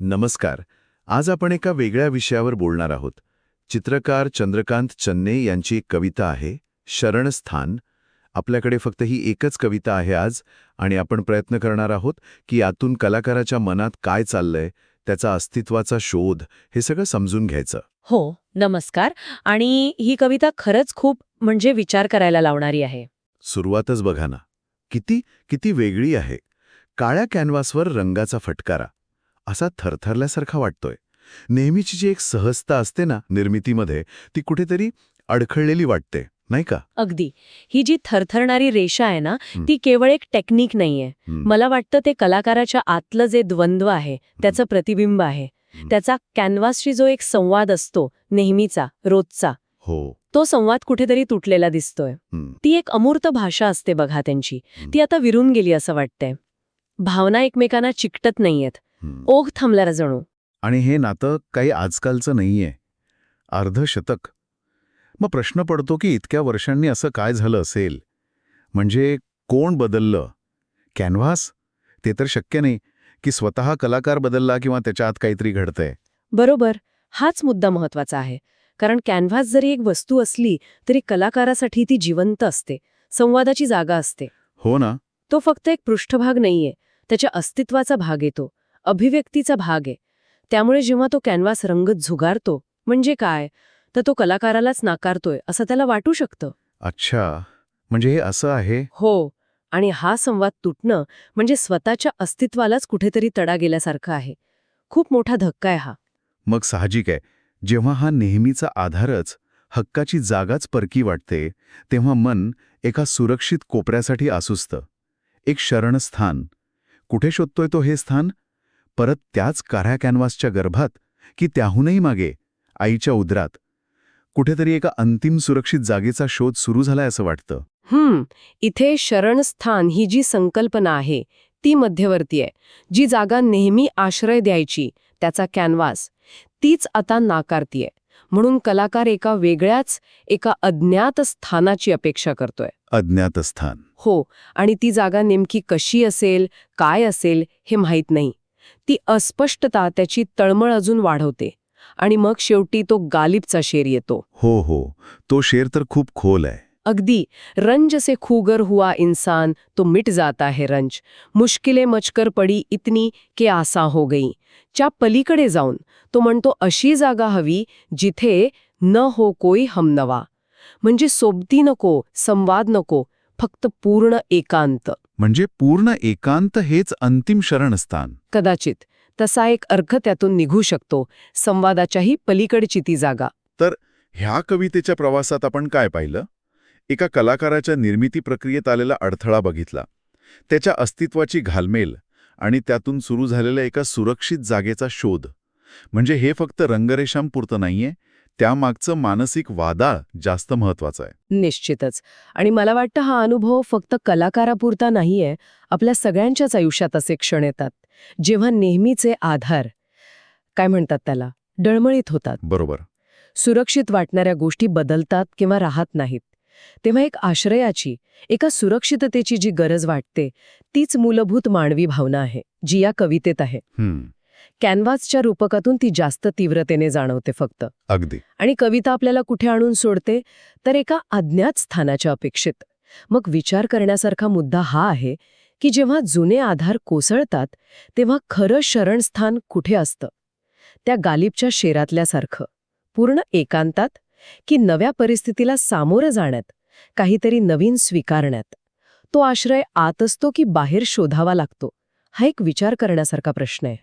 नमस्कार. आज आपण एका वेगळ्या विषयावर बोलणार आहोत. चित्रकार चंद्रकांत चन्ने यांची एक कविता आहे, शरणस्थान. आपल्याकडे फक्त ही एकच कविता आहे आज, आणि आपण प्रयत्न करणार आहोत की यातून कलाकाराच्या मनात काय चाललंय, त्याचा अस्तित्वाचा शोध, हे सगळं समजून घ्यायचं. हो, नमस्कार. आणि ही कविता खरंच खूप विचार करायला लावणारी आहे. सुरुवातच बघा ना, किती किती वेगळी आहे. काळ्या कॅनव्हासवर रंगाचा फटकारा असा थरथरल्यासारखा वाटतोय. नेहमीची जी एक सहजता असते ना निर्मितीमध्ये, ती कुठेतरी अडखळलेली वाटते, नाही का? अगदी. ही जी थरथरणारी रेषा आहे ना, ती केवळ एक टेक्निक नाहीये. मला वाटतं ते कलाकाराच्या आतलं जे द्वंद्व आहे त्याचं प्रतिबिंब आहे. त्याचा कॅनव्हासशी जो एक संवाद असतो, नेहमीचा, रोजचा, हो. तो संवाद कुठेतरी तुटलेला दिसतोय. ती एक अमूर्त भाषा असते बघा त्यांची. ती आता विरून गेली असं वाटतंय. भावना एकमेकांना चिकटत नाहीयेत. ओघ थांबला जणू. आणि हे नातं काही आजकालचं नाहीये. अर्धशतक. मग प्रश्न पडतो की इतक्या वर्षांनी असं काय झालं असेल? म्हणजे कोण बदललं? कॅनव्हास? ते तर शक्य नाही की स्वतः कलाकार बदलला किंवा त्याच्या आत काहीतरी घडतंय. बरोबर. हाच मुद्दा महत्वाचा आहे. कारण कॅनव्हास जरी एक वस्तू असली तरी कलाकारासाठी ती जिवंत असते, संवादाची जागा असते. हो ना. तो फक्त एक पृष्ठभाग नाहीये, त्याच्या अस्तित्वाचा भाग आहे तो, अभिव्यक्तीचा भाग आहे. त्यामुळे जेव्हा तो कॅनव्हास रंगत झुगारतो, म्हणजे काय, तर तो कलाकारालाच नाकारतोय असं त्याला वाटू शकतं. अच्छा, म्हणजे हे असं आहे. हो. आणि हा संवाद तुटणं म्हणजे स्वतःच्या अस्तित्वालाच कुठेतरी तडा गेल्यासारखं आहे. खूप मोठा धक्का आहे हा. मग साहजिक आहे, जेव्हा हा नेहमीचा आधारच, हक्काची जागाच परकी वाटते, तेव्हा मन एका सुरक्षित कोपऱ्यासाठी आसुसतं. एक शरणस्थान. कुठे शोधतोय तो हे स्थान? परत त्याच काळ्या कॅनव्हासच्या गर्भात, की त्याहूनही मागे, आईच्या उदरात? कुठेतरी एका अंतिम सुरक्षित जागेचा शोध सुरू झालाय असं वाटतं. इथे शरणस्थान ही जी संकल्पना आहे ती मध्यवर्ती आहे. जी जागा नेहमी आश्रय द्यायची, त्याचा कॅनव्हास, तीच आता नाकारतीये. म्हणून कलाकार एका वेगळ्याच, एका अज्ञात स्थानाची अपेक्षा करतोय. अज्ञात स्थान. हो. आणि ती जागा नेमकी कशी असेल, काय असेल, हे माहीत नाही. ती अस्पष्टता त्याची तळमळ अजून वाढवते. आणि मग शेवटी तो गालिबचा शेर येतो. हो हो, तो शेर तर खूप खोल आहे. अगदी. रंज से खूगर हुआ इंसान तो मिट जाता है रंज, मुश्किलें मचकर पडी इतनी के आसा हो गई. च्या पलीकडे जाऊन तो म्हणतो अशी जागा हवी जिथे न हो कोई हमनवा. म्हणजे सोबती नको, संवाद नको, फक्त पूर्ण एकांत. म्हणजे पूर्ण एकांत हेच अंतिम शरणस्थान. कदाचित तसा एक अर्थ त्यातून निघू शकतो, संवादाच्याही पलीकडची ती जागा. तर ह्या कवितेच्या प्रवासात आपण काय पाहिलं? एका कलाकाराच्या निर्मिती प्रक्रियेत आलेला अडथळा बघितला, त्याच्या अस्तित्वाची घालमेल, आणि त्यातून सुरू झालेल्या एका सुरक्षित जागेचा शोध. म्हणजे हे फक्त रंगरेषांपुरतं नाहीये, त्यामागचं मानसिक वादा जास्त महत्वाचं आहे. निश्चितच. आणि मला वाटतं हा अनुभव फक्त कलाकारापुरता नाहीये, आपल्या सगळ्यांच्याच आयुष्यात असे क्षण येतात, जेव्हा नेहमीचे आधार, काय म्हणतात त्याला, डळमळीत होतात. बरोबर. सुरक्षित वाटणाऱ्या गोष्टी बदलतात किंवा राहत नाहीत. तेव्हा एक आश्रयाची, एका सुरक्षिततेची जी गरज वाटते, तीच मूलभूत मानवी भावना आहे, जी या कवितेत आहे. कॅनव्हासच्या रूपकातून ती जास्त तीव्रतेने जाणवते फक्त. अगदी. आणि कविता आपल्याला कुठे आणून सोडते, तर एका अज्ञात स्थानाच्या अपेक्षित. मग विचार करण्यासारखा मुद्दा हा आहे की जेव्हा जुने आधार कोसळतात, तेव्हा खरं शरणस्थान कुठे असतं? त्या गालिबच्या शेरातल्यासारखं, पूर्ण एकांतात, की नव्या परिस्थितीला सामोरं जाण्यात, काहीतरी नवीन स्वीकारण्यात? तो आश्रय आत असतो की बाहेर शोधावा लागतो? हा एक विचार करण्यासारखा प्रश्न आहे.